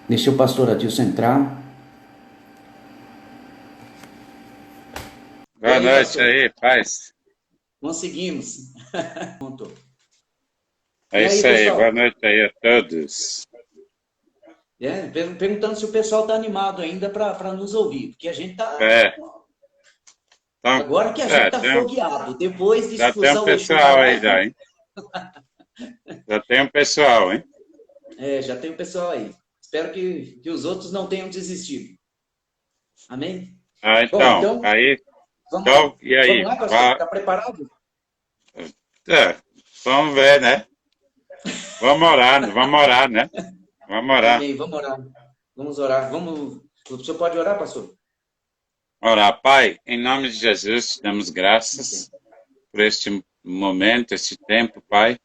Deixa o pastor Adilson entrar. E Boa aí, noite pastor? aí, paz. Conseguimos. Ponto. E É aí, isso aí, boa pessoal? noite aí a todos. Perguntando se o pessoal está animado ainda para nos ouvir, porque a gente está. É, então, Agora que a gente está tem, fogueado, depois de já tem um expulsar o Exu da pessoal aí já, live, hein? Já tem um pessoal, hein? já tem o pessoal aí. Espero que os outros não tenham desistido. Amém? Ah, Bom, então, então, aí, vamos, então, e vamos aí? lá, pastor? Está preparado? É, vamos ver, né? Vamos orar, né? Vamos orar. Amém. Vamos orar. Vamos orar. Vamos. O senhor pode orar, pastor? Orar, Pai, em nome de Jesus, te damos Ok. graças por este momento, este tempo, Pai.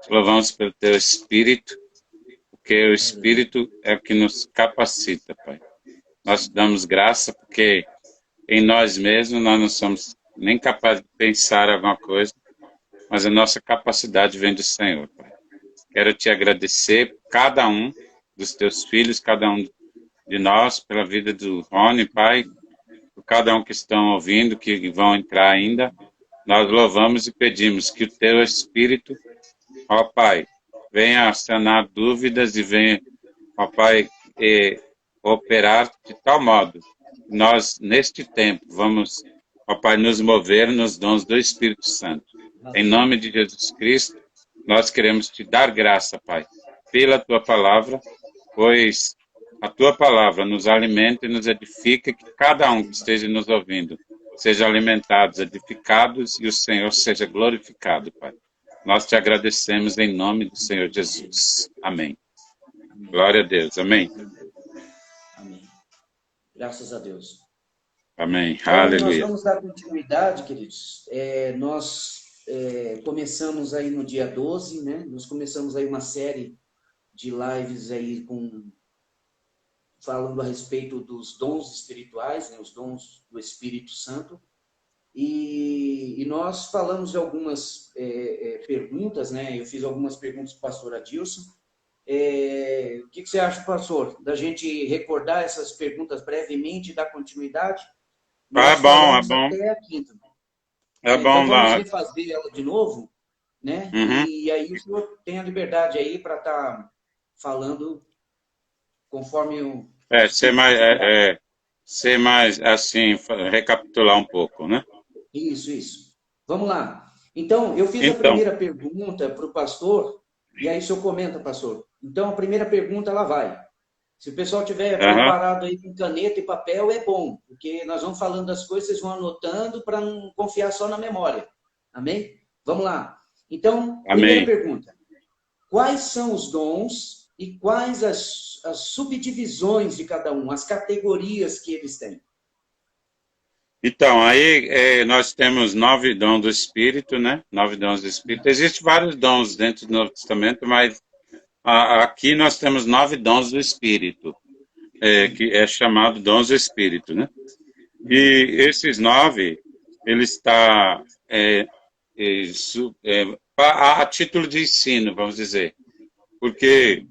Te louvamos pelo teu Espírito, porque o Aleluia. Espírito é o que nos capacita, Pai. Nós te damos graça porque em nós mesmos nós não somos nem capazes de pensar alguma coisa, mas a nossa capacidade vem do Senhor, Pai. Quero te agradecer por cada um dos teus filhos, cada um de nós, pela vida do Rony, Pai, por cada um que estão ouvindo, que vão entrar ainda. Nós louvamos e pedimos que o teu Espírito, ó Pai, venha sanar dúvidas e venha, ó Pai, operar de tal modo. Nós, neste tempo, vamos, ó Pai, nos mover nos dons do Espírito Santo. Em nome de Jesus Cristo, nós queremos te dar graça, Pai, pela tua palavra, pois a tua palavra nos alimenta e nos edifica, que cada um que esteja nos ouvindo seja alimentados, edificados e o Senhor seja glorificado, Pai. Nós te agradecemos em nome do Senhor Jesus. Amém. Amém. Glória a Deus. Amém. Amém. Graças a Deus. Amém. Então, nós Aleluia. vamos dar continuidade, queridos. Nós começamos aí no dia 12, né? Nós começamos aí uma série de lives aí falando a respeito dos dons espirituais, né? Os dons do Espírito Santo. E nós falamos de algumas perguntas, né? Eu fiz algumas perguntas para o pastor Adilson. O que você acha, pastor, da gente recordar essas perguntas brevemente e dar continuidade? É Nós bom, é falamos bom. até a quinta. É Então bom vamos lá. refazer ela de novo, né? Uhum. E aí o senhor tem a liberdade aí para estar falando conforme o Ser Espírito mais, te guiar. ser mais assim, recapitular um pouco, né? Isso. Vamos lá. Então, eu fiz a Então, primeira pergunta para o pastor, e aí o senhor comenta, pastor. Então, a primeira pergunta, ela vai. Se o pessoal tiver aham, preparado aí com caneta e papel, é bom, porque nós vamos falando das coisas, vocês vão anotando para não confiar só na memória. Amém? Vamos lá. Então, primeira amém. pergunta. Quais são os dons e quais as subdivisões de cada um, as categorias que eles têm? Então, aí nós temos 9 dons do Espírito, né? 9 dons do Espírito. Existem vários dons dentro do Novo Testamento, mas aqui nós temos 9 dons do Espírito, que é chamado dons do Espírito, né? E esses 9, ele está a título de ensino, vamos dizer. Porque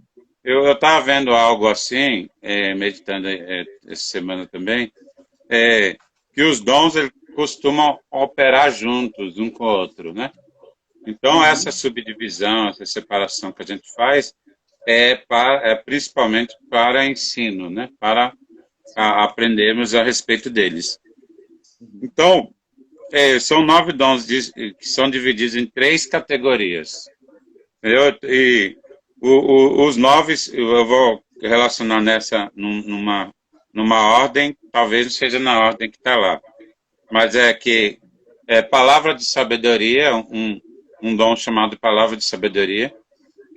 eu estava vendo algo assim, meditando essa semana também, que os dons eles costumam operar juntos, um com o outro, né? Então, essa Uhum. subdivisão, essa separação que a gente faz é principalmente para ensino, né? Para aprendermos a respeito deles. Uhum. Então, são 9 dons que são divididos em 3 categorias. E os 9, eu vou relacionar numa ordem, talvez não seja na ordem que está lá, mas é que palavra de sabedoria, um dom chamado palavra de sabedoria,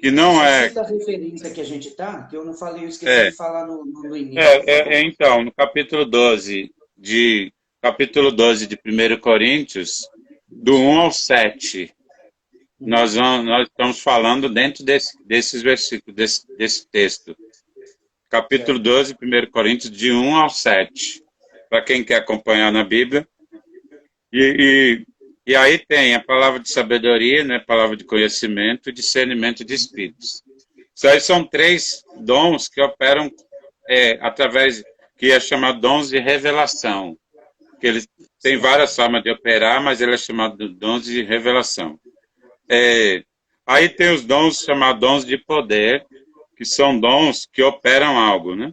que não Só é. cita a referência que a gente tá, que eu não falei, eu esqueci de falar no início, por É, favor. então, no capítulo 12 de 1 Coríntios, do 1 ao 7, Uhum. nós estamos falando dentro desses versículos, desse texto. Capítulo Certo. 12, 1 Coríntios, de 1 ao 7. Para quem quer acompanhar na Bíblia. E, e aí tem a palavra de sabedoria, né, palavra de conhecimento e discernimento de espíritos. Isso aí são 3 dons que operam através que é chamado dons de revelação, que eles têm várias formas de operar, mas ele é chamado de dons de revelação. Aí tem os dons chamados dons de poder, que são dons que operam algo, né?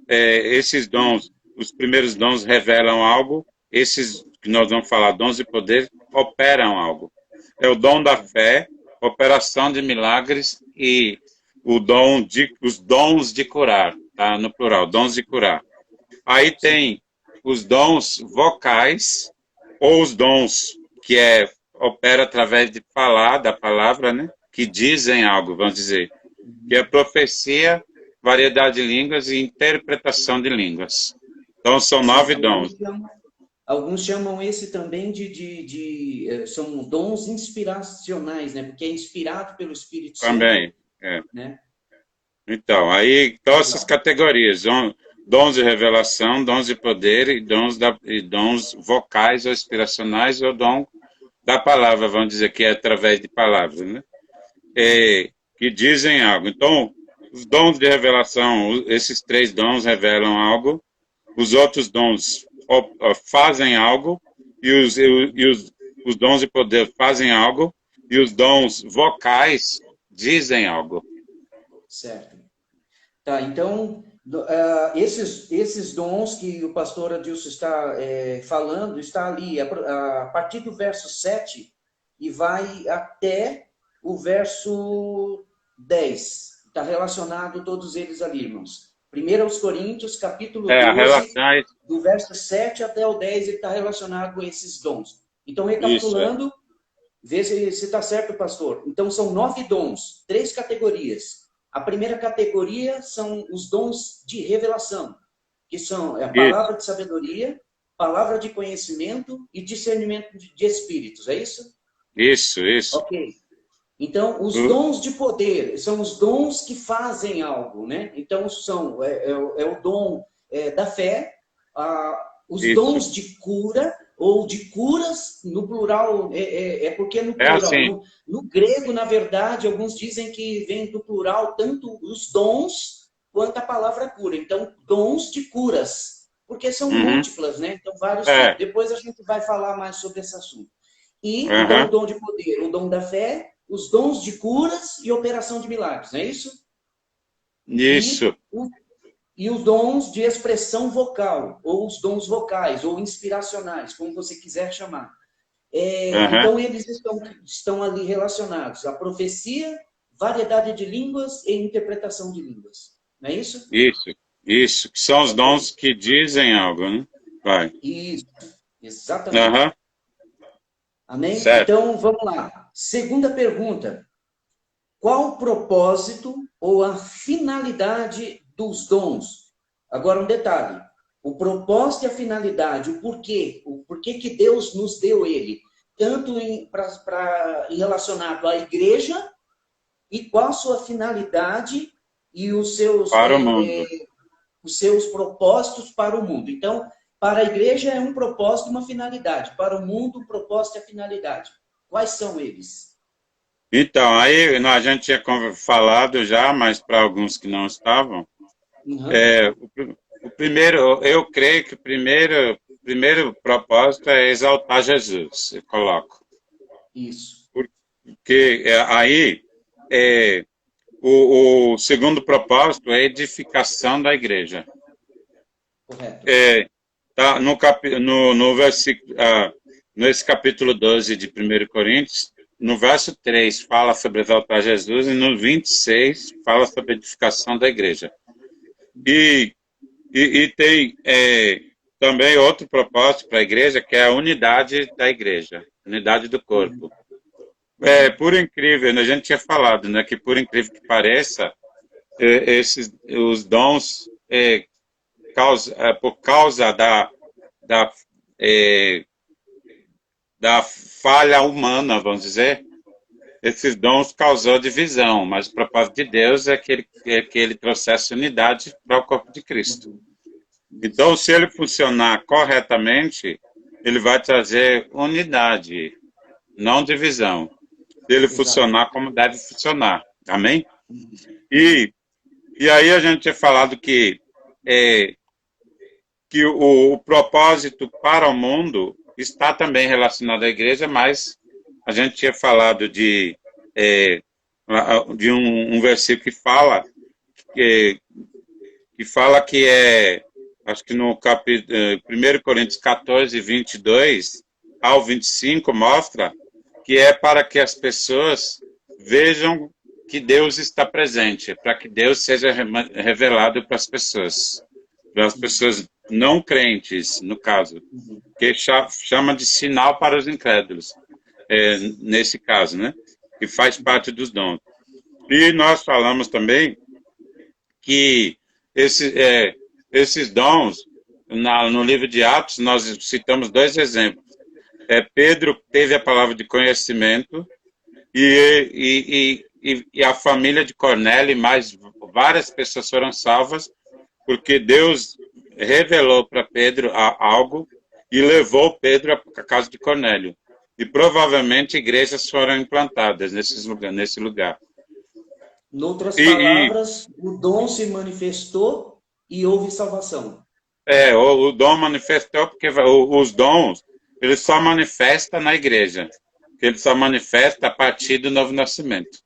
Esses dons, os primeiros dons revelam algo, esses que nós vamos falar, dons de poder, operam algo. É o dom da fé, operação de milagres e os dons de curar, tá? No plural, dons de curar. Aí tem os dons vocais, ou os dons que opera através de falar, da palavra, né? Que dizem algo, vamos dizer, que é profecia, variedade de línguas e interpretação de línguas. Então, são 9 dons. Alguns chamam esse também são dons inspiracionais, né? Porque é inspirado pelo Espírito Santo. Também, né? Então, aí, todas essas categorias, dons de revelação, dons de poder e dons vocais ou inspiracionais, ou dom da palavra, vamos dizer, que é através de palavras, né? Que dizem algo. Então, os dons de revelação, esses 3 dons revelam algo, os outros dons fazem algo, e os dons de poder fazem algo, e os dons vocais dizem algo. Certo. Tá, então, esses dons que o pastor Adilson está falando, está ali, a partir do verso 7 e vai até o verso 10. Está relacionado todos eles ali, irmãos. 1 aos Coríntios, capítulo 12, do verso 7 até o 10, ele está relacionado com esses dons. Então, recapitulando, vê se está certo, pastor. Então, são 9 dons, 3 categorias. A primeira categoria são os dons de revelação, que são a palavra de sabedoria, palavra de conhecimento e discernimento de espíritos, é isso? Isso. Ok. Então, os dons de poder são os dons que fazem algo, né? Então, o dom da fé, os dons de cura, ou de curas, no plural, porque no plural, assim. no grego, na verdade, alguns dizem que vem do plural tanto os dons quanto a palavra cura. Então, dons de curas, porque são múltiplas, né? Então, vários. Depois a gente vai falar mais sobre esse assunto. E então, o dom de poder, o dom da fé, os dons de curas e operação de milagres, não é isso? Isso. E os dons de expressão vocal, ou os dons vocais, ou inspiracionais, como você quiser chamar. Então, eles estão ali relacionados à profecia, variedade de línguas e interpretação de línguas. Não é isso? Isso. Que são os dons que dizem algo, né? Vai. Isso, exatamente. Amém? Certo. Então, vamos lá. Segunda pergunta. Qual o propósito ou a finalidade dos dons? Agora, um detalhe. O propósito e a finalidade, o porquê que Deus nos deu ele, tanto relacionado à igreja, e qual a sua finalidade e os seus propósitos para o mundo. Então, para a igreja é um propósito e uma finalidade. Para o mundo, um propósito e a finalidade. Quais são eles? Então, aí a gente tinha falado já, mas para alguns que não estavam, o primeiro, eu creio que o primeiro propósito é exaltar Jesus, eu coloco. Isso. Porque aí o segundo propósito é a edificação da igreja. Correto. Tá, no versículo, nesse capítulo 12 de 1 Coríntios, no verso 3 fala sobre exaltar Jesus e no 26 fala sobre a edificação da igreja. E tem também outro propósito para a igreja, que é a unidade da igreja, unidade do corpo. Por incrível, a gente tinha falado, né, que por incrível que pareça, os dons, por causa da falha humana, vamos dizer, esses dons causou divisão, mas o propósito de Deus é que ele trouxesse unidade para o corpo de Cristo. Então, se ele funcionar corretamente, ele vai trazer unidade, não divisão. Se ele funcionar como deve funcionar. Amém? E aí a gente tinha falado que é, que o propósito para o mundo está também relacionado à igreja, mas a gente tinha falado de um versículo que, que fala que acho que no capítulo 1 Coríntios 14, 22 ao 25, mostra que é para que as pessoas vejam que Deus está presente, para que Deus seja revelado para as pessoas não crentes, no caso, que chama de sinal para os incrédulos, nesse caso, né? Que faz parte dos dons. E nós falamos também que esses dons, no livro de Atos, nós citamos 2 exemplos. Pedro teve a palavra de conhecimento e a família de Cornélio e mais várias pessoas foram salvas porque Deus revelou para Pedro algo e levou Pedro à casa de Cornélio. E provavelmente igrejas foram implantadas nesse lugar. Em outras palavras, o dom se manifestou e houve salvação. O dom manifestou porque os dons, eles só manifestam na igreja. Ele só manifesta a partir do novo nascimento.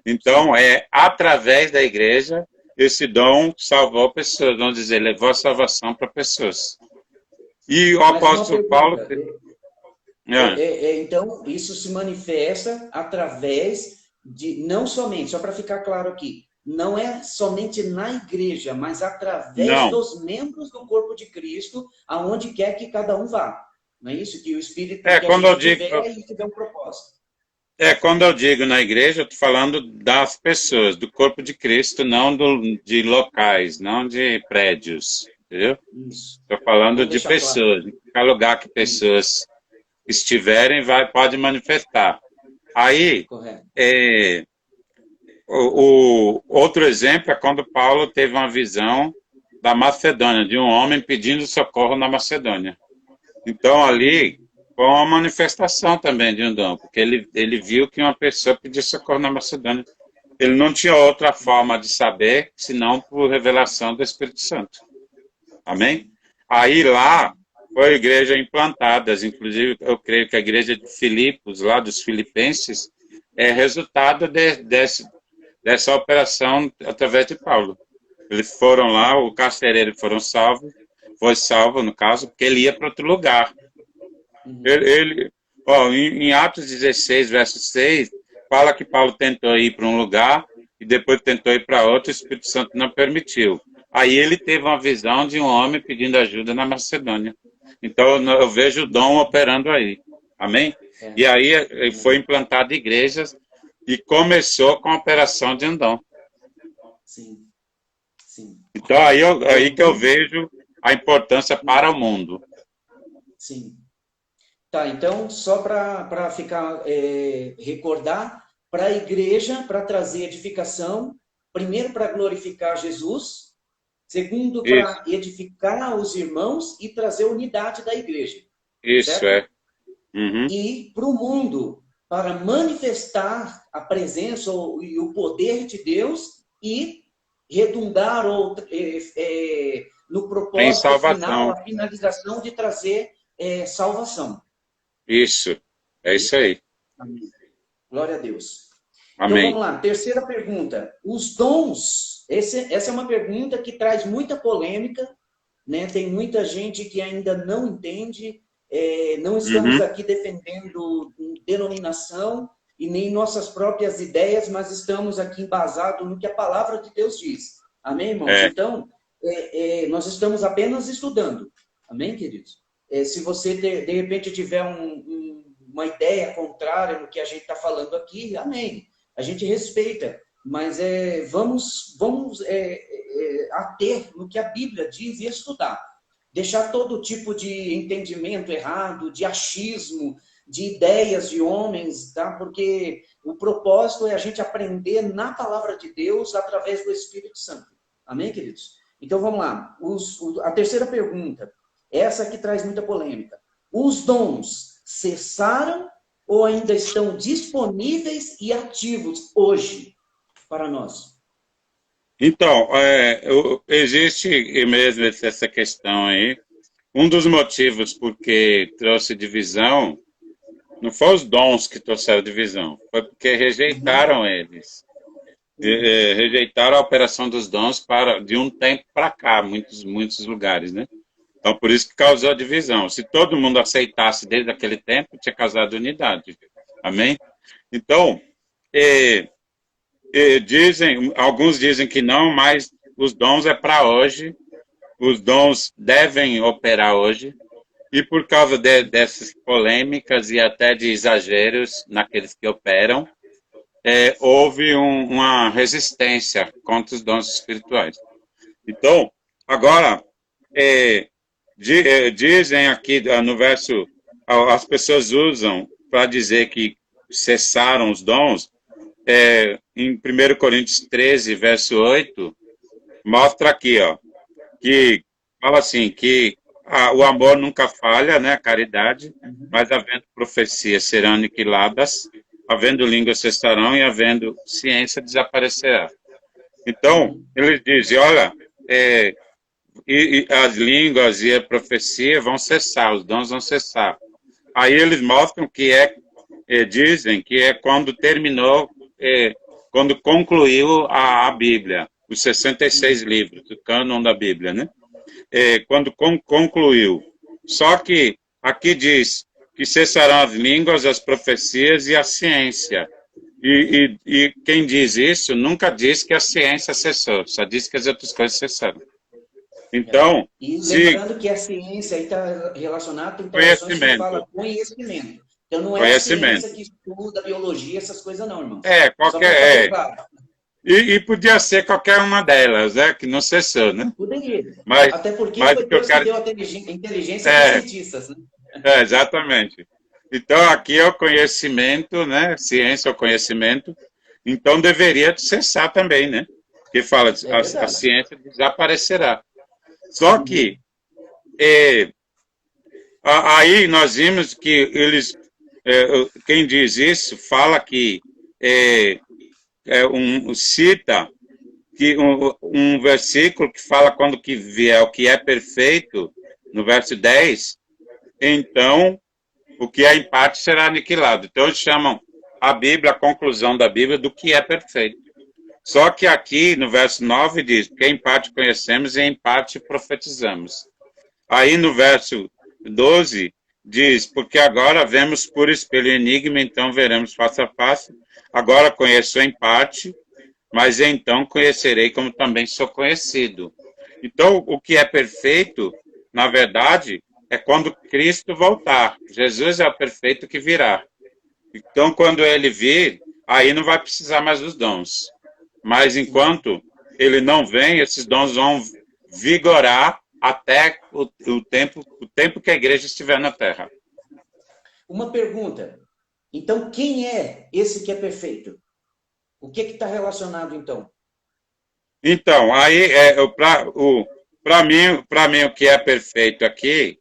Então, através da igreja, esse dom salvou pessoas, vamos dizer, levou a salvação para pessoas. E o apóstolo Paulo... Então, isso se manifesta através de, não somente, só para ficar claro aqui, não é somente na igreja, mas através dos membros do corpo de Cristo, aonde quer que cada um vá. Não é isso? Que o Espírito quando eu digo, e tiver um propósito. Quando eu digo na igreja, eu estou falando das pessoas, do corpo de Cristo, não de locais, não de prédios, entendeu? Estou falando de pessoas, claro. Em qualquer lugar que pessoas estiverem, pode manifestar. Aí, o outro exemplo é quando Paulo teve uma visão da Macedônia, de um homem pedindo socorro na Macedônia. Então, ali, foi uma manifestação também de um dom, porque ele viu que uma pessoa pedia socorro na Macedônia. Ele não tinha outra forma de saber, senão por revelação do Espírito Santo. Amém? Aí lá, foi igreja implantadas, inclusive eu creio que a igreja de Filipos, lá dos filipenses, é resultado dessa operação através de Paulo. Eles foram lá, o carcereiro foi salvo, no caso, porque ele ia para outro lugar. Em Atos 16, verso 6, fala que Paulo tentou ir para um lugar e depois tentou ir para outro, o Espírito Santo não permitiu. Aí ele teve uma visão de um homem pedindo ajuda na Macedônia. Então eu vejo o dom operando aí. Amém? E aí foi implantado igrejas e começou com a operação de um dom. Sim. Então aí que eu vejo a importância para o mundo. Sim. Tá, então, só para ficar, recordar, para a igreja, para trazer edificação, primeiro para glorificar Jesus, segundo para edificar os irmãos e trazer unidade da igreja. Isso, certo? E para o mundo, para manifestar a presença e o poder de Deus e redundar no propósito final, a finalização de trazer salvação. Isso, é isso aí. Amém. Glória a Deus. Amém. Então, vamos lá. Terceira pergunta. Os dons. Essa é uma pergunta que traz muita polêmica, né? Tem muita gente que ainda não entende. Não estamos aqui defendendo denominação e nem nossas próprias ideias, mas estamos aqui embasados no que a palavra de Deus diz. Amém, irmãos? Então, nós estamos apenas estudando. Amém, queridos? Se você, de repente, tiver uma ideia contrária no que a gente está falando aqui, amém. A gente respeita, mas vamos ater no que a Bíblia diz e estudar. Deixar todo tipo de entendimento errado, de achismo, de ideias de homens, tá? Porque o propósito é a gente aprender na palavra de Deus através do Espírito Santo. Amém, queridos? Então, vamos lá. A terceira pergunta. Essa que traz muita polêmica. Os dons cessaram ou ainda estão disponíveis e ativos hoje para nós? Então, existe mesmo essa questão aí. Um dos motivos porque trouxe divisão não foi os dons que trouxeram divisão, foi porque Uhum, rejeitaram eles. uhum, Rejeitaram a operação dos dons de um tempo para cá, muitos lugares, né? Então, por isso que causou a divisão. Se todo mundo aceitasse desde aquele tempo, tinha causado unidade. Amém? Então, eh, alguns dizem que não, mas os dons é para hoje, os dons devem operar hoje, e por causa dessas polêmicas e até de exageros naqueles que operam, houve uma resistência contra os dons espirituais. Então, agora, é, dizem aqui no verso, as pessoas usam para dizer que cessaram os dons, em 1 Coríntios 13, verso 8, mostra aqui, ó, que fala assim, que o amor nunca falha, né, a caridade, uhum, mas havendo profecias serão aniquiladas, havendo línguas cessarão e havendo ciência desaparecerá. Então, uhum. eles dizem, olha, é, e as línguas e a profecia vão cessar, os dons vão cessar. Aí eles mostram que dizem que é quando terminou, quando concluiu a Bíblia, os 66 Uhum. livros, o cânon da Bíblia, né? Quando concluiu. Só que aqui diz que cessarão as línguas, as profecias e a ciência. E quem diz isso nunca diz que a ciência cessou, só diz que as outras coisas cessaram. É. Então, E se lembrando que a ciência está relacionada a interações que fala conhecimento, conhecimento. Então, não é a ciência conhecimento, que estuda biologia, essas coisas não, irmãos. é, Só para ficar bem qualquer, claro. e podia ser qualquer uma delas, que não cessou, né? Poderia. Mas, Até porque mas foi o que eu Deus que quero, deu a inteligência para os é, cientistas, né? exatamente. Então, aqui é o conhecimento, né? Ciência é o conhecimento. Então, deveria cessar também, né? Porque fala, É a verdade. ciência desaparecerá. Só que, Uhum. é, aí nós vimos que eles, quem diz isso, fala que, cita que um versículo que fala quando que vier o que é perfeito, no verso 10, então o que é em parte será aniquilado. Então eles chamam a Bíblia, a conclusão da Bíblia, do que é perfeito. Só que aqui no verso 9 diz que em parte conhecemos e em parte profetizamos. Aí no verso 12 diz, porque agora vemos por espelho enigma, então veremos face a face. Agora conheço em parte, mas então conhecerei como também sou conhecido. Então, o que é perfeito, na verdade, é quando Cristo voltar. Jesus é o perfeito que virá. Então, quando ele vir, aí não vai precisar mais dos dons. Mas enquanto ele não vem, esses dons vão vigorar até o tempo que a igreja estiver na terra. Uma pergunta. Então, quem é esse que é perfeito? O que está relacionado, então? Então, aí, para mim, o que é perfeito aqui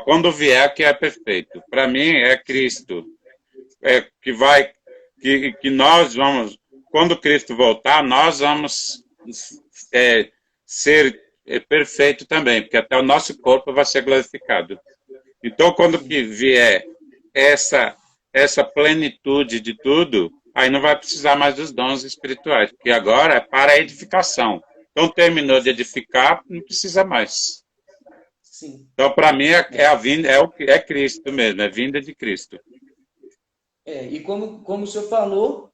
quando vier que é perfeito. Para mim, é Cristo. Que vai, que nós vamos, quando Cristo voltar, nós vamos ser perfeito também, porque até o nosso corpo vai ser glorificado. Então, quando que vier essa, essa plenitude de tudo, aí não vai precisar mais dos dons espirituais, porque agora é para a edificação. Então, terminou de edificar, não precisa mais. Sim. Então, para mim, é a É. vinda, é Cristo mesmo, é a vinda de Cristo. E como o senhor falou,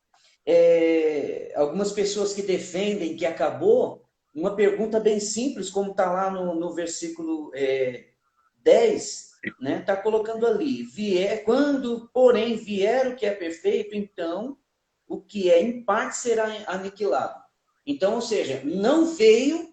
algumas pessoas que defendem que acabou, uma pergunta bem simples, como está lá no versículo 10, né? Está colocando ali, quando, porém, vier o que é perfeito, então o que é em parte será aniquilado. Então, ou seja, não veio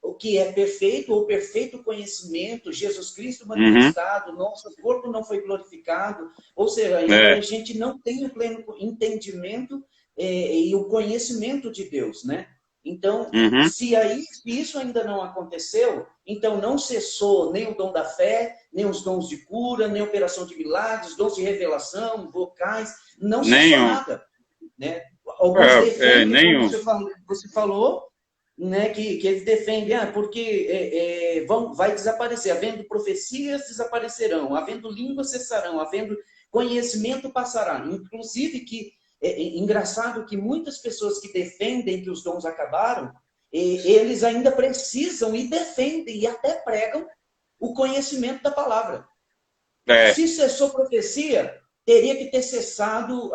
o que é perfeito, ou perfeito conhecimento, Jesus Cristo Uhum, manifestado, nosso corpo não foi glorificado, ou seja, ainda a é, gente não tem o pleno entendimento e o conhecimento de Deus, né? Então, uhum, se isso ainda não aconteceu, então não cessou nem o dom da fé, nem os dons de cura, nem operação de milagres, dons de revelação, vocais, não cessou nenhum. nada, né? alguns defendem, nenhum. como você falou, né, que eles defendem, porque vai desaparecer, havendo profecias desaparecerão, havendo línguas cessarão, havendo conhecimento passará. Inclusive que engraçado que muitas pessoas que defendem que os dons acabaram, eles ainda precisam e defendem e até pregam o conhecimento da palavra. Se cessou profecia, teria que ter cessado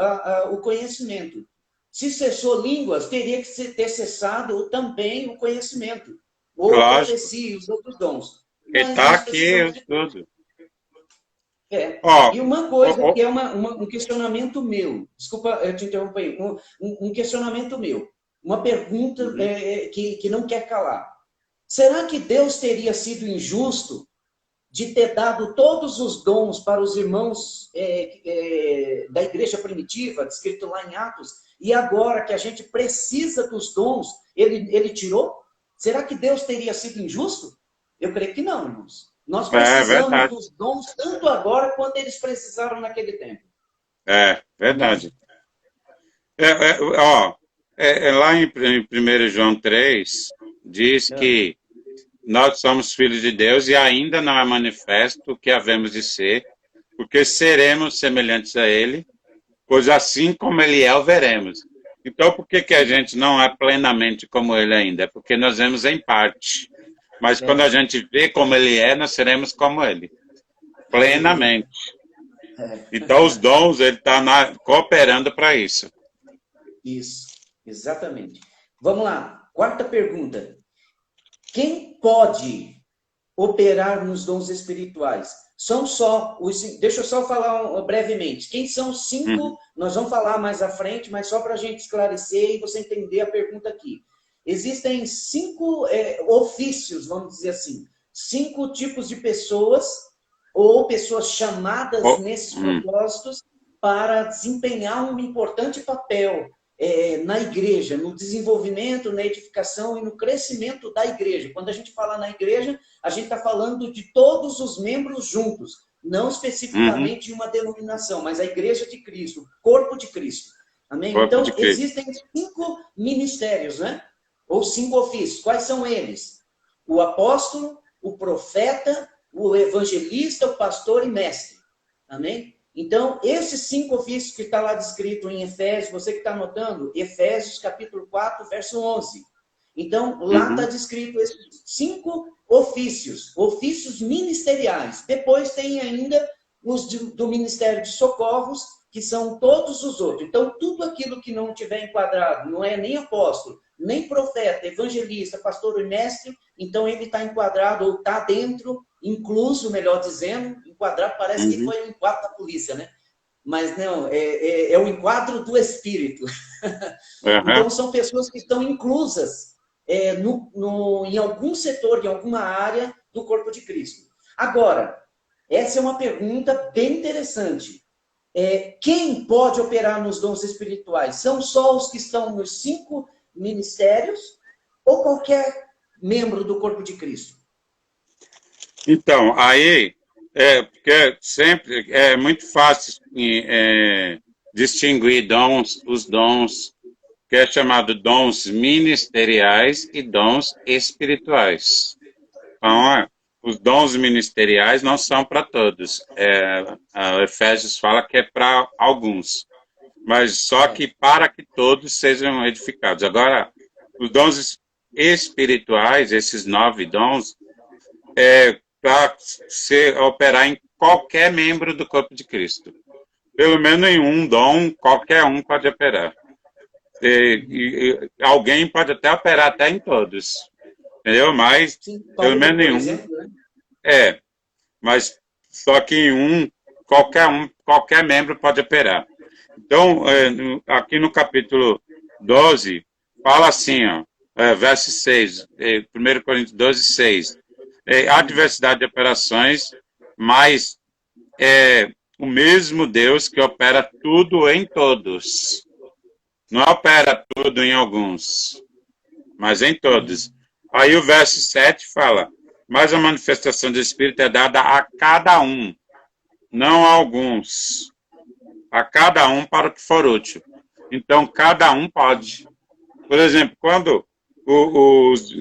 o conhecimento. Se cessou línguas, teria que ter cessado também o conhecimento. Ou a profecia, os outros dons. Está aqui tudo. E uma coisa que é um questionamento meu. Desculpa, eu te interrompo aí. Um questionamento meu. Uma pergunta que não quer calar. Será que Deus teria sido injusto de ter dado todos os dons para os irmãos da igreja primitiva, descrito lá em Atos, e agora que a gente precisa dos dons, ele tirou? Será que Deus teria sido injusto? Eu creio que não, irmãos. Nós precisamos dos dons tanto agora quanto eles precisaram naquele tempo. Verdade. Lá em 1 João 3, diz que nós somos filhos de Deus e ainda não é manifesto o que havemos de ser, porque seremos semelhantes a Ele, pois assim como Ele é, o veremos. Então, por que a gente não é plenamente como Ele ainda? É porque nós vemos em parte. Mas quando a gente vê como Ele é, nós seremos como Ele. Plenamente. Então, os dons, Ele está cooperando para isso. Isso, exatamente. Vamos lá, quarta pergunta. Quem pode operar nos dons espirituais? São só os... Deixa eu só falar brevemente. Quem são os 5? Nós vamos falar mais à frente, mas só para a gente esclarecer e você entender a pergunta aqui. Existem 5 ofícios, vamos dizer assim. 5 tipos de pessoas, ou pessoas chamadas nesses propósitos para desempenhar um importante papel na igreja, no desenvolvimento, na edificação e no crescimento da igreja. Quando a gente fala na igreja, a gente está falando de todos os membros juntos, não especificamente de uma denominação, mas a igreja de Cristo, corpo de Cristo. Amém? Então, existem 5 ministérios, né? Ou 5 ofícios. Quais são eles? O apóstolo, o profeta, o evangelista, o pastor e mestre. Amém? Então, esses 5 ofícios que está lá descrito em Efésios, você que está anotando, Efésios capítulo 4, verso 11. Então, lá está descrito esses 5 ofícios ministeriais. Depois tem ainda os do Ministério de Socorros, que são todos os outros. Então, tudo aquilo que não tiver enquadrado, não é nem apóstolo, nem profeta, evangelista, pastor e mestre, então ele está enquadrado, ou está dentro, incluso, melhor dizendo, enquadrado parece que foi o enquadro da polícia, né? Mas não, é o enquadro do Espírito. Então, são pessoas que estão inclusas em algum setor, em alguma área do corpo de Cristo. Agora, essa é uma pergunta bem interessante. Quem pode operar nos dons espirituais? São só os que estão nos 5 ministérios ou qualquer membro do corpo de Cristo? Então, aí, porque sempre é muito fácil distinguir os dons, que é chamado dons ministeriais e dons espirituais. Então, os dons ministeriais não são para todos. Efésios fala que é para alguns, mas só que para que todos sejam edificados. Agora, os dons espirituais, esses 9 dons, para operar em qualquer membro do corpo de Cristo. Pelo menos em um dom, qualquer um pode operar. E alguém pode até operar até em todos. Entendeu? Mas, pelo menos em um. Mas só que em um, qualquer membro pode operar. Então, aqui no capítulo 12, fala assim, verso 6, 1 Coríntios 12, 6. Há diversidade de operações, mas é o mesmo Deus que opera tudo em todos. Não opera tudo em alguns, mas em todos. Aí o verso 7 fala, mas a manifestação do Espírito é dada a cada um, não a alguns. A cada um para o que for útil. Então, cada um pode. Por exemplo, quando os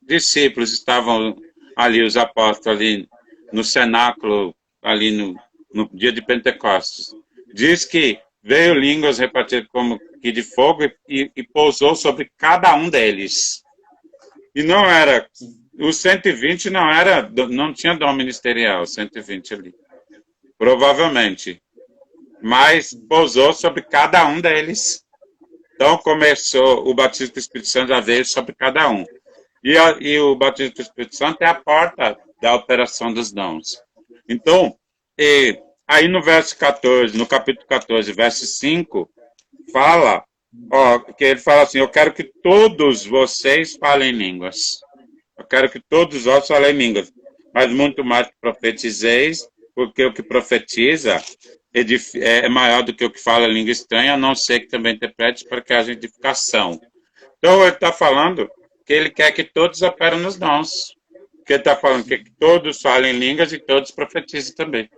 discípulos estavam ali, os apóstolos ali no cenáculo, ali no dia de Pentecostes, diz que veio línguas repartidas como que de fogo e pousou sobre cada um deles. E não era, os 120 não tinha dom ministerial, 120 ali. Provavelmente. Mas pousou sobre cada um deles. Então começou o batismo do Espírito Santo a veio sobre cada um. E o batismo do Espírito Santo é a porta da operação dos dons. Então, aí no verso 14, no capítulo 14, verso 5, fala, que ele fala assim, eu quero que todos vocês falem línguas. Eu quero que todos vós falem línguas. Mas muito mais que profetizeis, porque o que profetiza é maior do que o que fala língua estranha, a não ser que também interprete para que haja edificação. Então, ele está falando que ele quer que todos operem nos dons. Que ele está falando que todos falem línguas e todos profetizem também.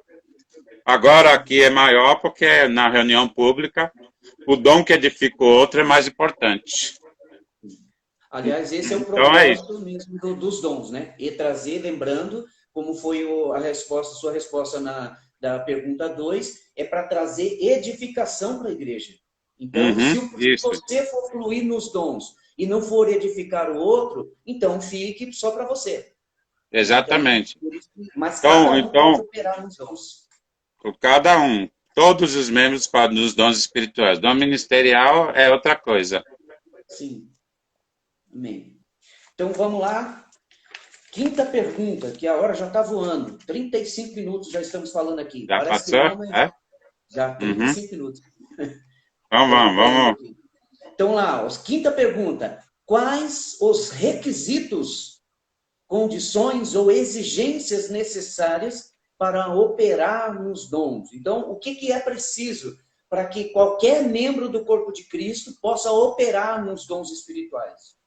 Agora, aqui é maior porque na reunião pública, o dom que edifica o outro é mais importante. Aliás, esse é o propósito mesmo dos dons, né? E trazer, lembrando, como foi sua resposta da pergunta 2, é para trazer edificação para a igreja. Então, se você for fluir nos dons e não for edificar o outro, então fique só para você. Exatamente. Mas cada um pode operar nos dons. Cada um. Todos os membros dos dons espirituais. Dom ministerial é outra coisa. Sim. Amém. Então, vamos lá. Quinta pergunta, que a hora já está voando. 35 minutos já estamos falando aqui. Já parece passou? Que não, mas... Já, 35 minutos. Vamos. Então, lá, quinta pergunta. Quais os requisitos, condições ou exigências necessárias para operar nos dons? Então, o que é preciso para que qualquer membro do corpo de Cristo possa operar nos dons espirituais?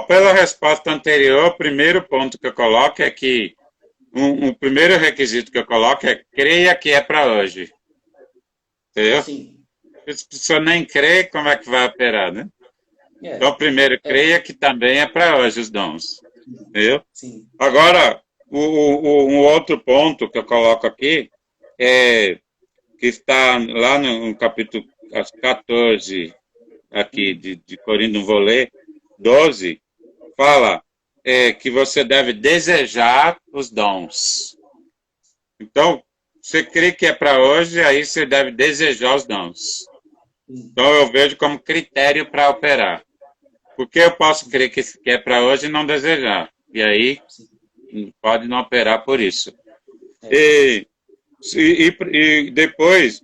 Pela resposta anterior, o primeiro ponto que eu coloco é que o primeiro requisito que eu coloco é creia que é para hoje. Entendeu? Sim. Se a pessoa nem crê, como é que vai operar, né? Então, primeiro, creia que também é para hoje os dons. Entendeu? Sim. Agora, um outro ponto que eu coloco aqui é que está lá no capítulo 14 aqui de Coríntios, não vou ler, 12, fala que você deve desejar os dons. Então, você crê que é para hoje, aí você deve desejar os dons. Então, eu vejo como critério para operar. Porque eu posso crer que é para hoje e não desejar. E aí, pode não operar por isso. E depois,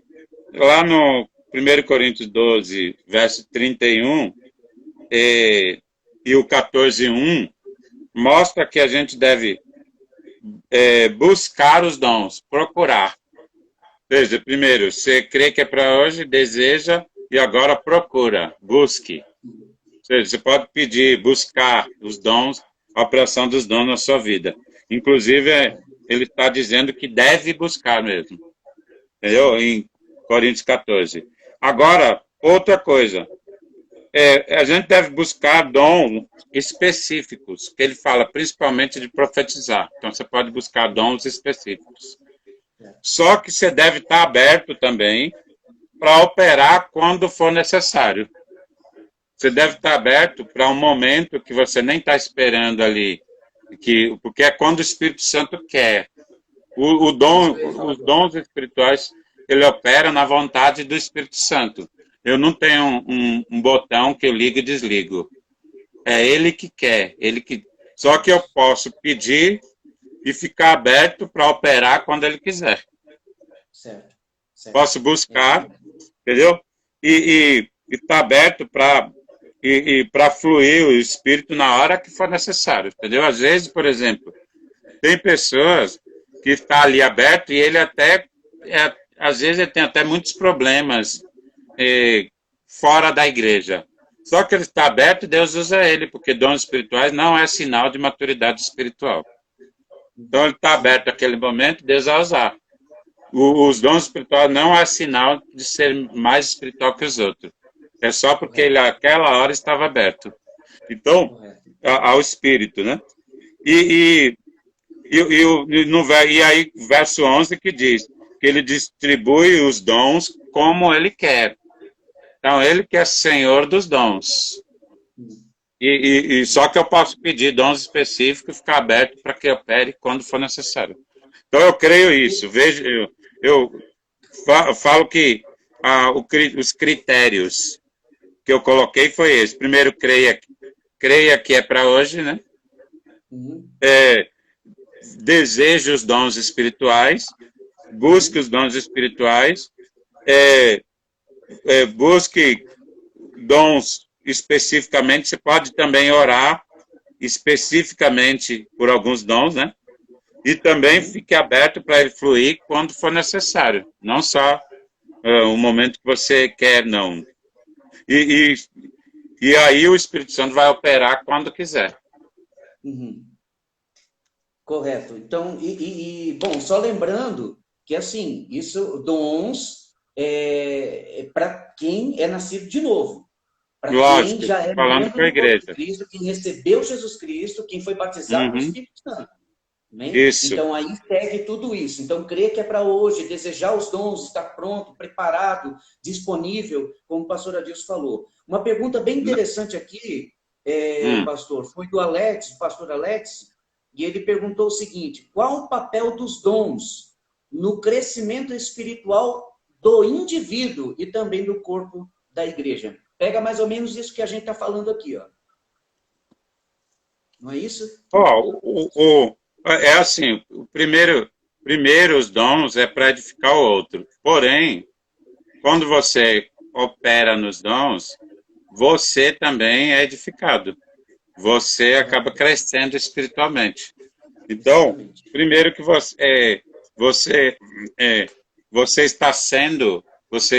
lá no 1 Coríntios 12, verso 31, e o 14:1 mostra que a gente deve buscar os dons, procurar. Ou seja, primeiro, você crê que é para hoje, deseja, e agora procura, busque. Ou seja, você pode pedir, buscar os dons, a operação dos dons na sua vida. Inclusive, ele está dizendo que deve buscar mesmo. Entendeu? Em Coríntios 14. Agora, outra coisa. A gente deve buscar dons específicos, que ele fala principalmente de profetizar. Então, você pode buscar dons específicos. Só que você deve estar aberto também para operar quando for necessário. Você deve estar aberto para um momento que você nem está esperando ali, porque é quando o Espírito Santo quer. Os dons espirituais, ele opera na vontade do Espírito Santo. Eu não tenho um botão que eu ligo e desligo. É ele que quer. Só que eu posso pedir e ficar aberto para operar quando ele quiser. Certo. Posso buscar, entendeu? E estar aberto para fluir o Espírito na hora que for necessário, entendeu? Às vezes, por exemplo, tem pessoas que estão ali aberto e ele até, às vezes, ele tem até muitos problemas fora da igreja. Só que ele está aberto e Deus usa ele, porque dons espirituais não é sinal de maturidade espiritual. Então, ele está aberto naquele momento, Deus vai usar. Os dons espirituais não é sinal de ser mais espiritual que os outros. É só porque ele, naquela hora, estava aberto. Então, ao Espírito, né? E aí, verso 11 que diz que ele distribui os dons como ele quer. Então, ele que é Senhor dos dons. E só que eu posso pedir dons específicos, ficar aberto para que opere quando for necessário. Então, eu creio isso. Vejo, eu falo que os critérios que eu coloquei foi esse. Primeiro, creia que é para hoje, né? Deseje os dons espirituais, busque os dons espirituais, busque dons especificamente. Você pode também orar especificamente por alguns dons, né? E também fique aberto para ele fluir quando for necessário, não só o momento que você quer, não. E aí o Espírito Santo vai operar quando quiser. Correto. Então, bom, só lembrando que, assim, isso, dons, para quem é nascido de novo. Para quem já é falando membro para a do corpo igreja. de Cristo, quem recebeu Jesus Cristo, quem foi batizado no Espírito Santo. Isso. Então, aí segue tudo isso. Então, crer que é para hoje, desejar os dons, estar pronto, preparado, disponível, como o pastor Adilson falou. Uma pergunta bem interessante aqui, pastor, foi do Alex, pastor Alex, e ele perguntou o seguinte: qual o papel dos dons no crescimento espiritual do indivíduo e também do corpo da igreja? Pega mais ou menos isso que a gente está falando aqui, ó. Não é isso? É assim, primeiro os dons é para edificar o outro. Porém, quando você opera nos dons, você também é edificado. Você acaba crescendo espiritualmente. Então, primeiro que você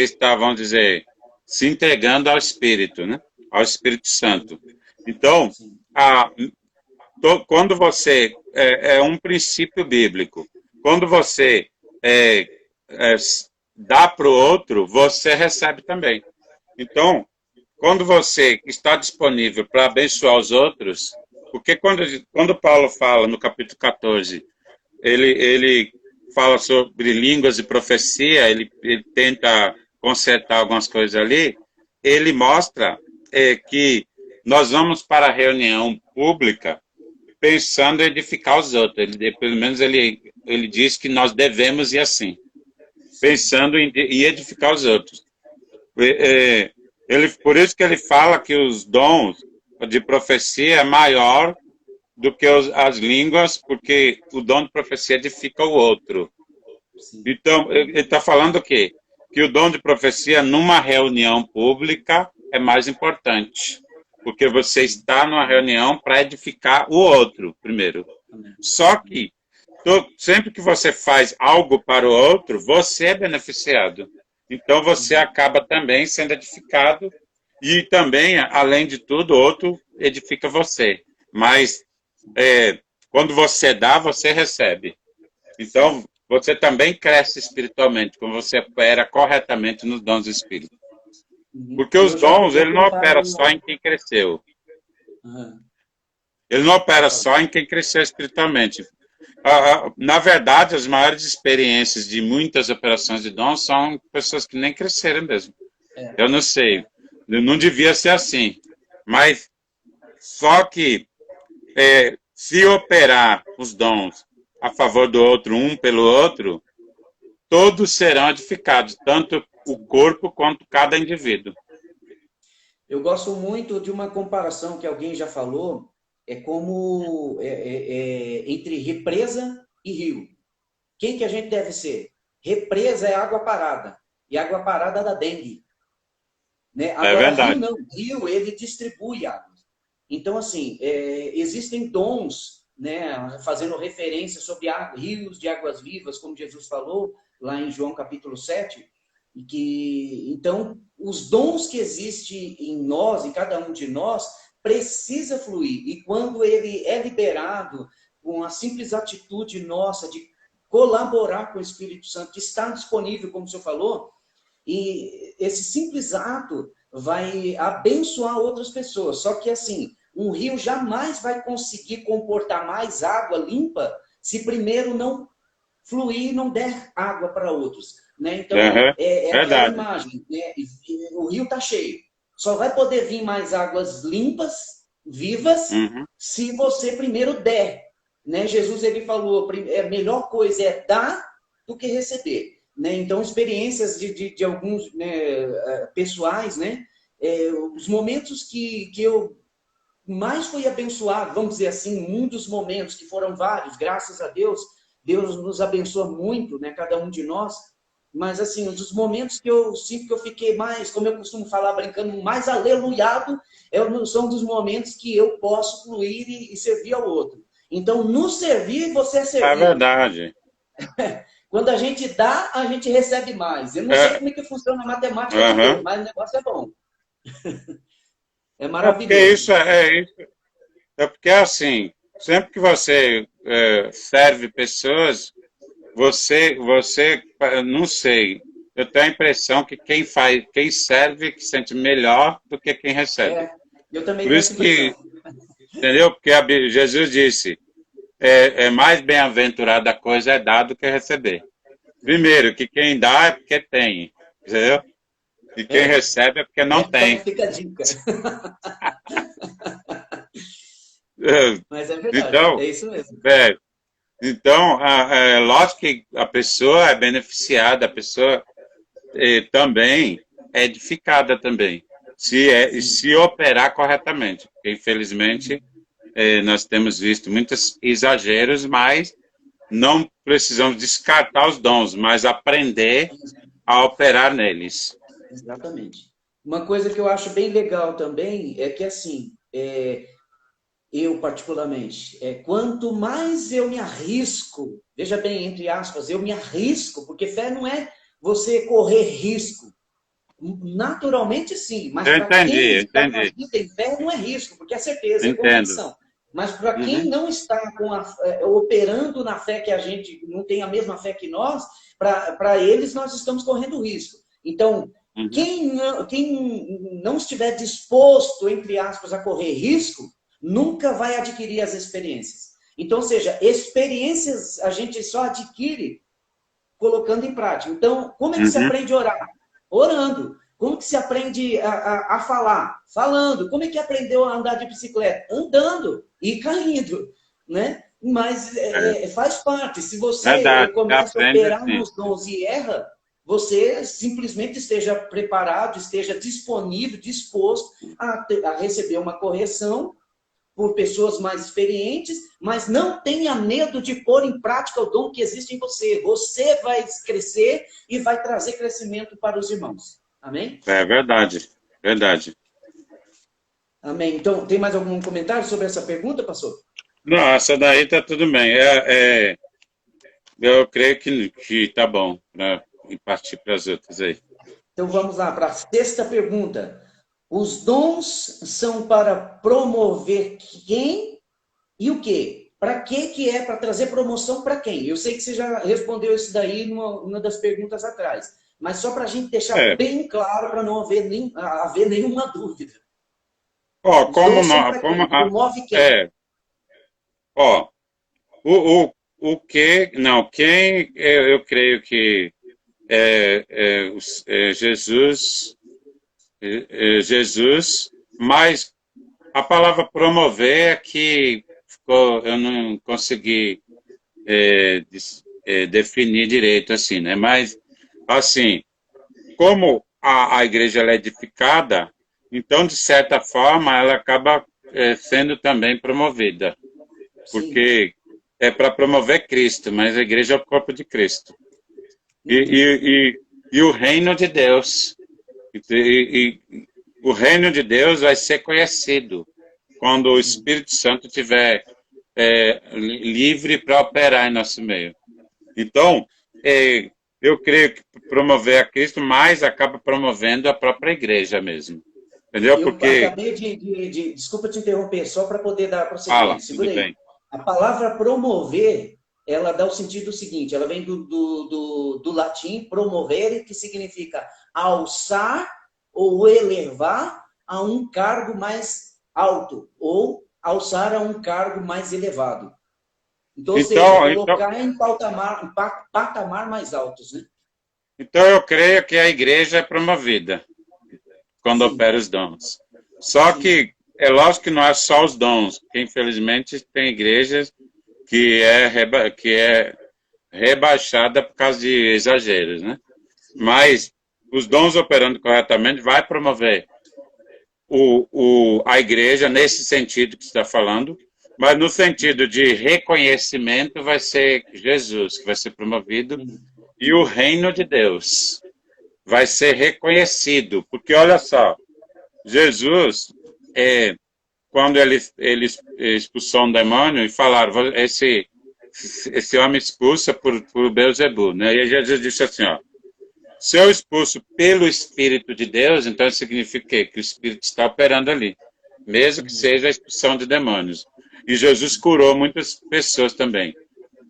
está, vamos dizer, se entregando ao Espírito, né? Ao Espírito Santo. Então, quando você é um princípio bíblico, quando você dá para o outro, você recebe também. Então, quando você está disponível para abençoar os outros, porque quando Paulo fala no capítulo 14, ele fala sobre línguas e profecia, ele tenta consertar algumas coisas ali, ele mostra que nós vamos para a reunião pública pensando em edificar os outros. Pelo menos ele diz que nós devemos ir assim, pensando em edificar os outros. Por isso que ele fala que os dons de profecia é maior do que as línguas, porque o dom de profecia edifica o outro. Então, ele está falando o quê? Que o dom de profecia numa reunião pública é mais importante, porque você está numa reunião para edificar o outro primeiro. Só que sempre que você faz algo para o outro, você é beneficiado. Então, você acaba também sendo edificado e também, além de tudo, o outro edifica você. Mas, quando você dá, você recebe. Então, você também cresce espiritualmente, quando você opera corretamente nos dons do Espírito. Porque os dons, ele não opera só em quem cresceu. Ele não opera só em quem cresceu espiritualmente. Na verdade, as maiores experiências de muitas operações de dons são pessoas que nem cresceram mesmo. Eu não sei. Não devia ser assim. Mas só que se operar os dons a favor do outro, um pelo outro, todos serão edificados, tanto o corpo quanto cada indivíduo. Eu gosto muito de uma comparação que alguém já falou, como entre represa e rio. Quem que a gente deve ser? Represa é água parada, e água parada dá dengue. Né? Agora, rio não, rio ele distribui água. Então, assim, existem dons, né, fazendo referência sobre rios de águas vivas, como Jesus falou lá em João capítulo 7, e então, os dons que existem em nós, em cada um de nós, precisa fluir. E quando ele é liberado com a simples atitude nossa de colaborar com o Espírito Santo, de estar disponível, como o senhor falou, e esse simples ato vai abençoar outras pessoas. Só que, assim, um rio jamais vai conseguir comportar mais água limpa se primeiro não fluir e não der água para outros. Né? Então, é aquela imagem. Né? O rio está cheio. Só vai poder vir mais águas limpas, vivas, se você primeiro der. Né? Jesus ele falou, a melhor coisa é dar do que receber. Né? Então, experiências de alguns, né, pessoais, né? Os momentos que eu mais fui abençoado, vamos dizer assim, um dos momentos, que foram vários, graças a Deus, Deus nos abençoa muito, né, cada um de nós, mas assim, um dos momentos que eu sinto que eu fiquei mais, como eu costumo falar brincando, mais aleluiado, são dos momentos que eu posso fluir e servir ao outro. Então, no servir, você é servido. É verdade. Quando a gente dá, a gente recebe mais. Eu não sei como é que funciona a matemática de Deus, mas o negócio é bom. É maravilhoso. É porque assim, sempre que você serve pessoas, você, não sei, eu tenho a impressão que quem serve que sente melhor do que quem recebe. Eu também Por isso que, entendeu? Porque Jesus disse, é mais bem-aventurada a coisa é dar do que receber. Primeiro, que quem dá é porque tem, entendeu? E quem recebe é porque não tem. Então fica a dica. Mas é verdade, então, é isso mesmo. Então, lógico que a pessoa é beneficiada, a pessoa também é edificada também, se operar corretamente. Porque, infelizmente, nós temos visto muitos exageros, mas não precisamos descartar os dons, mas aprender a operar neles. Exatamente. Uma coisa que eu acho bem legal também é que, assim, eu particularmente, quanto mais eu me arrisco, veja bem, entre aspas, eu me arrisco, porque fé não é você correr risco. Naturalmente, sim, mas para quem está na vida em fé, não é risco, porque é certeza, é convicção. Mas para quem não está operando na fé que a gente não tem a mesma fé que nós, para eles nós estamos correndo risco. Então, quem não estiver disposto, entre aspas, a correr risco, nunca vai adquirir as experiências. Então, ou seja, experiências a gente só adquire colocando em prática. Então, como é que se aprende a orar? Orando. Como que se aprende a falar? Falando. Como é que aprendeu a andar de bicicleta? Andando e caindo, né? Mas faz parte. Se você começa a operar nos dons e erra, você simplesmente esteja preparado, esteja disponível, disposto a receber uma correção por pessoas mais experientes, mas não tenha medo de pôr em prática o dom que existe em você. Você vai crescer e vai trazer crescimento para os irmãos. Amém? É verdade, verdade. Amém. Então, tem mais algum comentário sobre essa pergunta, pastor? Não, essa daí está tudo bem. Eu creio que tá bom, né? E partir para as outras aí. Então, vamos lá para a sexta pergunta. Os dons são para promover quem e o quê? Para que é? Para trazer promoção para quem? Eu sei que você já respondeu isso daí numa das perguntas atrás, mas só para a gente deixar bem claro, para não haver nenhuma dúvida. Promove quem? O que? Não, quem eu creio que Jesus, mas a palavra promover é que eu não consegui definir direito assim, né? Mas assim, como a igreja é edificada, então de certa forma ela acaba sendo também promovida, porque é para promover Cristo, mas a igreja é o corpo de Cristo. E o reino de Deus. E o reino de Deus vai ser conhecido quando o Espírito Santo estiver livre para operar em nosso meio. Então, eu creio que promover a Cristo, mais acaba promovendo a própria igreja mesmo. Entendeu? Eu acabei desculpa te interromper, só para poder dar prosseguimento. Segura aí. A palavra promover ela dá o sentido seguinte, ela vem do latim promovere, que significa alçar ou elevar a um cargo mais alto, ou alçar a um cargo mais elevado. Então, ou seja, colocar em patamar mais altos, né? Então eu creio que a igreja é promovida quando Sim. opera os dons. Só Sim. que é lógico que não é só os dons, porque infelizmente tem igrejas que é rebaixada por causa de exageros, né? Mas os dons operando corretamente vai promover a igreja nesse sentido que você está falando, mas no sentido de reconhecimento vai ser Jesus que vai ser promovido e o reino de Deus vai ser reconhecido, porque olha só, Jesus, quando ele expulsou um demônio e falaram, esse homem expulsa por Beelzebub, né? E Jesus disse assim, ó, se eu expulso pelo Espírito de Deus, então significa que o Espírito está operando ali, mesmo que seja a expulsão de demônios. E Jesus curou muitas pessoas também.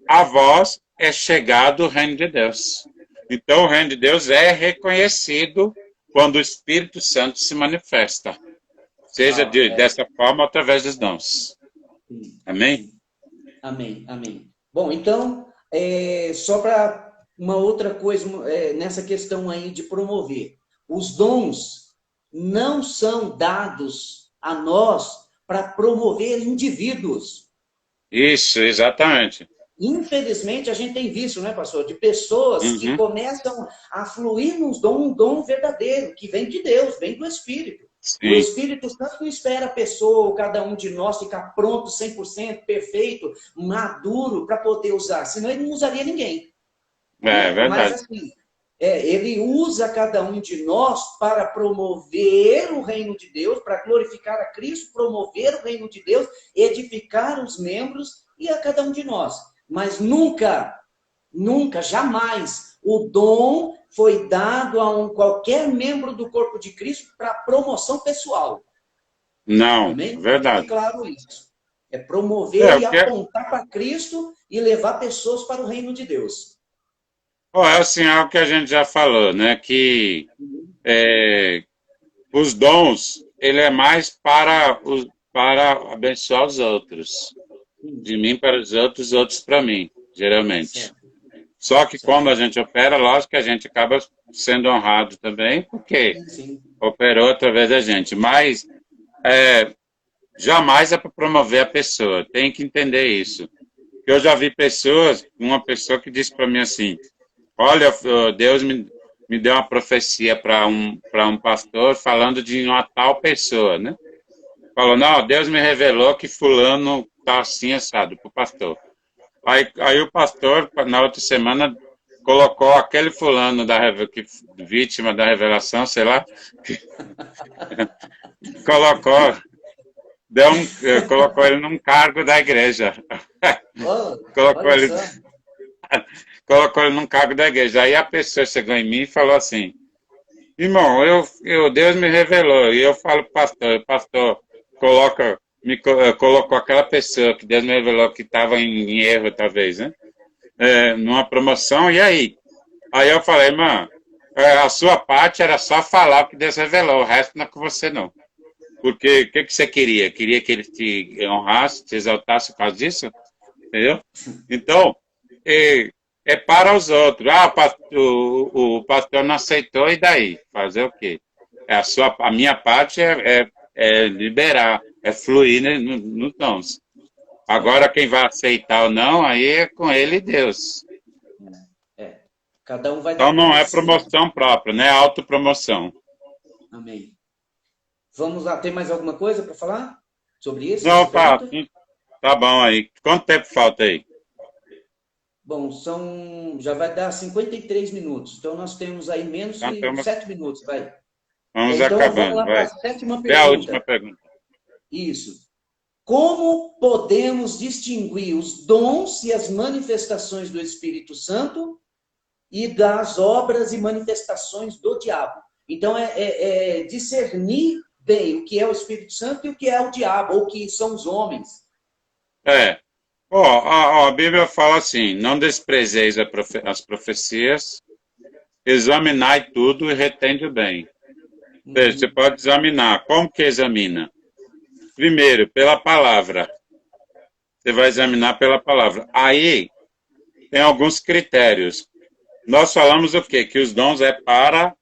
A vós é chegado o reino de Deus. Então o reino de Deus é reconhecido quando o Espírito Santo se manifesta, seja dessa forma ou através dos dons. Amém? Amém, amém. Bom, então, só para uma outra coisa, nessa questão aí de promover. Os dons não são dados a nós para promover indivíduos. Isso, exatamente. Infelizmente, a gente tem visto, né, pastor, de pessoas que começam a fluir nos dons, um dom verdadeiro, que vem de Deus, vem do Espírito. Sim. O Espírito Santo não espera a pessoa, ou cada um de nós, ficar pronto, 100%, perfeito, maduro, para poder usar, senão ele não usaria ninguém. É verdade. Mas assim, ele usa cada um de nós para promover o reino de Deus, para glorificar a Cristo, promover o reino de Deus, edificar os membros e a cada um de nós. Mas nunca, jamais, o dom foi dado a qualquer membro do corpo de Cristo para promoção pessoal. Não, Amém? verdade. É claro isso. É promover e apontar para Cristo e levar pessoas para o reino de Deus. É assim, algo que a gente já falou, né? Que os dons, ele é mais para abençoar os outros. De mim para os outros para mim, geralmente. Certo. Só que quando a gente opera, lógico que a gente acaba sendo honrado também, porque operou através da gente. Mas jamais é para promover a pessoa, tem que entender isso. Eu já vi uma pessoa que disse para mim assim, olha, Deus me deu uma profecia para um pastor falando de uma tal pessoa, né? Falou, não, Deus me revelou que fulano está assim, assado, para o pastor. Aí o pastor, na outra semana, colocou aquele fulano vítima da revelação, sei lá, colocou ele num cargo da igreja. Colocou ele num cargo da igreja. Aí a pessoa chegou em mim e falou assim, irmão, Deus me revelou. E eu falo, pastor, colocou aquela pessoa que Deus me revelou que estava em erro, talvez, né? Numa promoção, e aí? Aí eu falei, irmã, a sua parte era só falar o que Deus revelou, o resto não é com você, não. Porque o que você queria? Queria que ele te honrasse, te exaltasse por causa disso? Entendeu? Então, é para os outros. O pastor não aceitou, e daí? Fazer o quê? A minha parte é liberar, é fluir nos dons. Agora, quem vai aceitar ou não, aí é com ele e Deus. Cada um vai então, não é promoção própria, né? É autopromoção. Amém. Vamos lá, tem mais alguma coisa para falar sobre isso? Não, tá bom aí. Quanto tempo falta aí? Bom, já vai dar 53 minutos. Então, nós temos aí menos de 7 minutos, vai. Vamos então, acabando, vamos lá vai. para a sétima pergunta. É a última pergunta. Isso. Como podemos distinguir os dons e as manifestações do Espírito Santo e das obras e manifestações do diabo? Então, discernir bem o que é o Espírito Santo e o que é o diabo, ou o que são os homens. A Bíblia fala assim, não desprezeis as profecias, examinai tudo e retende o bem. Veja, você pode examinar. Como que examina? Primeiro, pela palavra. Você vai examinar pela palavra. Aí, tem alguns critérios. Nós falamos o quê? Que os dons é para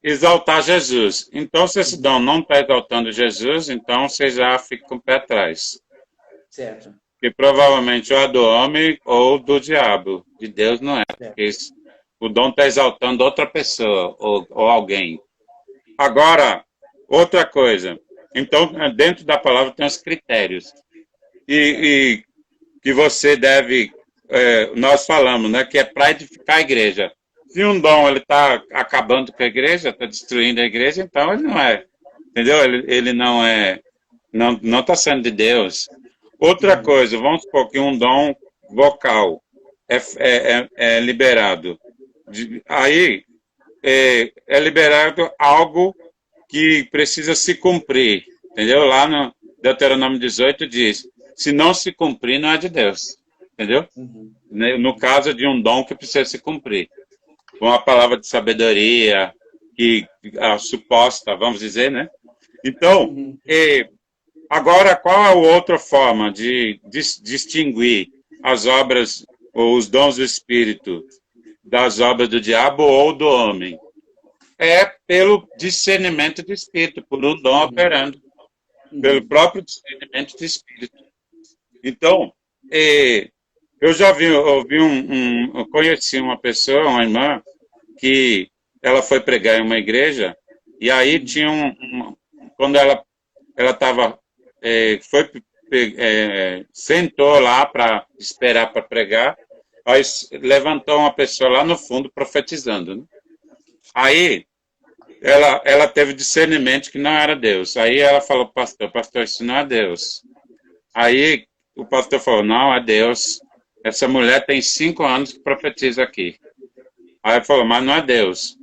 exaltar Jesus. Então, se esse dom não está exaltando Jesus, então você já fica com o pé atrás. Certo. Que provavelmente ou é do homem ou do diabo. De Deus não é. Porque o dom está exaltando outra pessoa ou alguém. Agora, outra coisa. Então, dentro da palavra tem os critérios. E que você deve... nós falamos, né? Que é para edificar a igreja. Se um dom ele está acabando com a igreja, está destruindo a igreja, então ele não é. Entendeu? Ele não é... Não está sendo de Deus. Outra coisa, vamos supor que um dom vocal é liberado. Aí é liberado algo que precisa se cumprir. Entendeu? Lá no Deuteronômio 18 diz, se não se cumprir, não é de Deus. Entendeu? No caso de um dom que precisa se cumprir. Uma palavra de sabedoria, que a suposta, vamos dizer, né? Então, agora, qual é a outra forma de distinguir as obras ou os dons do Espírito das obras do diabo ou do homem? É pelo discernimento do Espírito, por um dom operando, pelo próprio discernimento do Espírito. Então, eu já eu conheci uma pessoa, uma irmã, que ela foi pregar em uma igreja, e aí tinha quando ela estava sentou lá para esperar para pregar, aí levantou uma pessoa lá no fundo profetizando. Né? Aí ela teve discernimento que não era Deus. Aí ela falou, pastor, isso não é Deus. Aí o pastor falou, não, é Deus. Essa mulher tem 5 anos que profetiza aqui. Aí ele falou, mas não é Deus.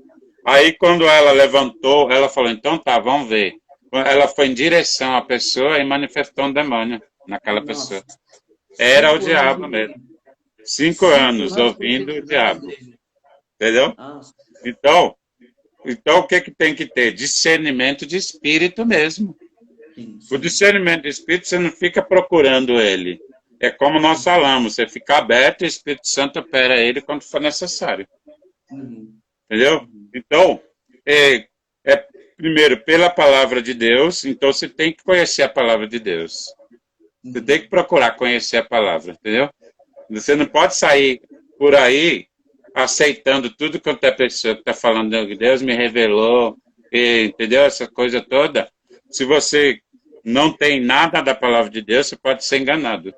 Aí quando ela levantou, ela falou, então tá, vamos ver. Ela foi em direção à pessoa e manifestou um demônio naquela pessoa. Era o diabo mesmo. 5 anos ouvindo o diabo. Entendeu? Então o que tem que ter? Discernimento de espírito mesmo. O discernimento de espírito, você não fica procurando ele. É como nós falamos, você fica aberto e o Espírito Santo opera ele quando for necessário. Entendeu? Então, primeiro, pela palavra de Deus, então você tem que conhecer a palavra de Deus. Você tem que procurar conhecer a palavra, entendeu? Você não pode sair por aí aceitando tudo quanto é pessoa que está falando que Deus me revelou, entendeu? Essa coisa toda. Se você não tem nada da palavra de Deus, você pode ser enganado.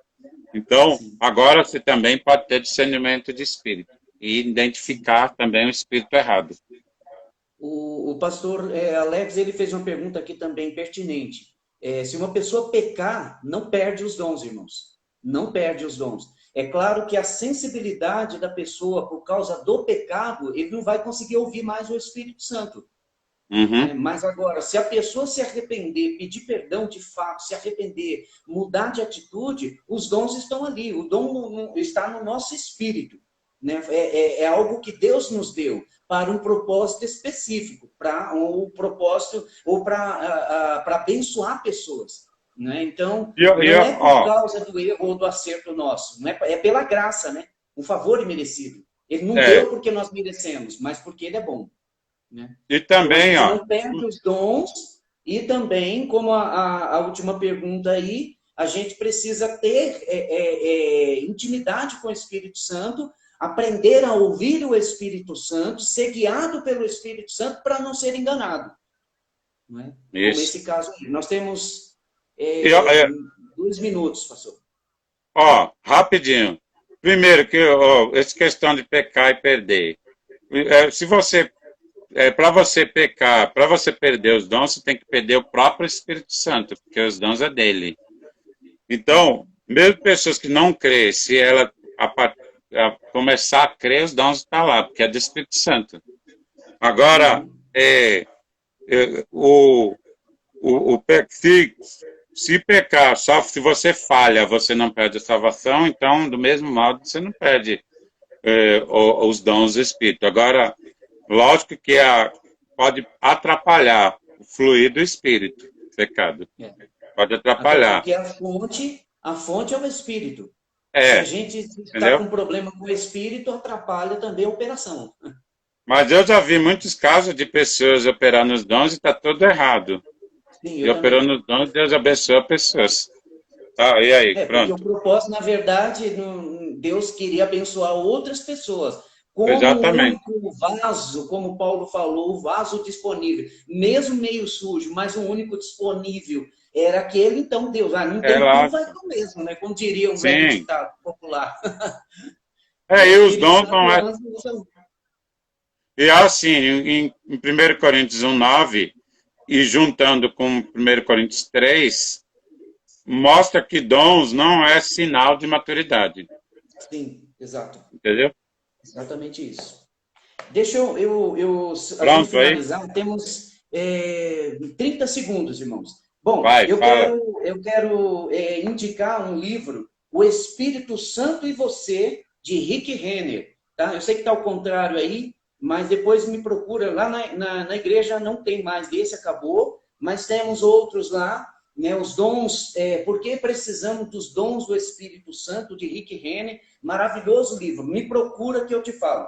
Então, agora você também pode ter discernimento de espírito e identificar também o espírito errado. O pastor Alex, ele fez uma pergunta aqui também pertinente. Se uma pessoa pecar, não perde os dons, irmãos. Não perde os dons. É claro que a sensibilidade da pessoa, por causa do pecado, ele não vai conseguir ouvir mais o Espírito Santo. Mas agora, se a pessoa se arrepender, pedir perdão de fato, se arrepender, mudar de atitude, os dons estão ali. O dom está no nosso espírito. Né? É algo que Deus nos deu para um propósito específico, para um propósito ou para abençoar pessoas. Né? Então, não é por causa do erro ou do acerto nosso, não é pela graça, né? Um favor imerecido. Ele não deu porque nós merecemos, mas porque ele é bom. Né? E também, então, a gente não perde os dons, e também, como a última pergunta aí, a gente precisa ter intimidade com o Espírito Santo, aprender a ouvir o Espírito Santo, ser guiado pelo Espírito Santo para não ser enganado. Não é? Como esse caso aí. Nós temos 2 minutos, pastor. Rapidinho. Primeiro, essa questão de pecar e perder. Se você para você pecar, para você perder os dons, você tem que perder o próprio Espírito Santo, porque os dons é dele. Então, mesmo pessoas que não crêem, se ela começar a crer, os dons estão lá, porque é do Espírito Santo. Agora, Se pecar, só se você falha, você não perde a salvação, então, do mesmo modo, você não perde os dons do Espírito. Agora, lógico que pode atrapalhar o fluir do Espírito, pecado. É. Pode Até atrapalhar. porque a fonte é o Espírito. Se a É, gente está entendeu? com problema com o Espírito, atrapalha também a operação. Mas eu já vi muitos casos de pessoas operar nos dons e está tudo errado. Sim, E eu operou também. nos dons, Deus abençoa pessoas. Tá, e aí, Porque o pronto. propósito, na verdade, Deus queria abençoar outras pessoas, como o Exatamente. único vaso, como Paulo falou, o vaso disponível, mesmo meio sujo, mas o único disponível era aquele, então Deus, não É tem tu, lá, vai tu mesmo, né? Como diria um velho sim. ditado popular. E o E os Espírito dons não Santo é. usa. E assim, em 1 Coríntios 1:9 e juntando com 1 Coríntios 3, mostra que dons não é sinal de maturidade. Sim, exato. Entendeu? Exatamente isso. Deixa a gente Pronto aí? finalizar. Temos 30 segundos, irmãos. Bom, Vai, eu fala. quero, eu quero indicar um livro, O Espírito Santo e Você, de Rick Renner. Tá? Eu sei que está ao contrário aí, mas depois me procura. Lá na igreja não tem mais, esse acabou, mas temos outros lá. Né, os dons, por que precisamos dos dons do Espírito Santo, de Rick Renner? Maravilhoso livro. Me procura que eu te falo.